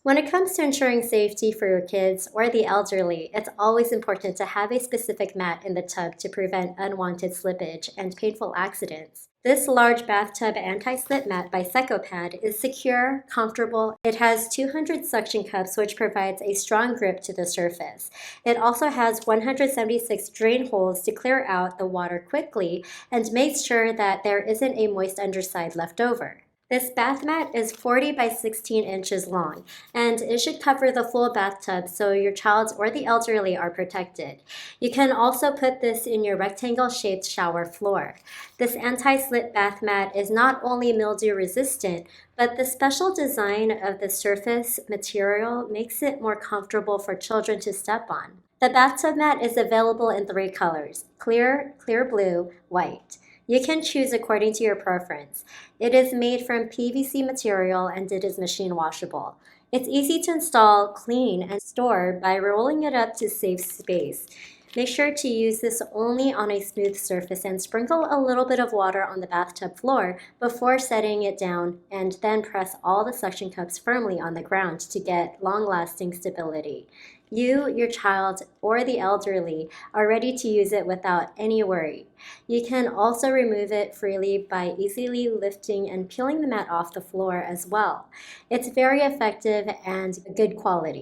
When it comes to ensuring safety for your kids or the elderly, it's always important to have a specific mat in the tub to prevent unwanted slippage and painful accidents. This large bathtub anti-slip mat by Secopad is secure, comfortable. It has 200 suction cups which provides a strong grip to the surface. It also has 176 drain holes to clear out the water quickly and makes sure that there isn't a moist underside left over. This bath mat is 40 by 16 inches long, and it should cover the full bathtub so your child or the elderly are protected. You can also put this in your rectangle-shaped shower floor. This anti-slip bath mat is not only mildew resistant, but the special design of the surface material makes it more comfortable for children to step on. The bathtub mat is available in 3 colors: clear, clear blue, white. You can choose according to your preference. It is made from PVC material and it is machine washable. It's easy to install, clean, and store by rolling it up to save space. Make sure to use this only on a smooth surface and sprinkle a little bit of water on the bathtub floor before setting it down, and then press all the suction cups firmly on the ground to get long-lasting stability. You, your child, or the elderly are ready to use it without any worry. You can also remove it freely by easily lifting and peeling the mat off the floor as well. It's very effective and good quality.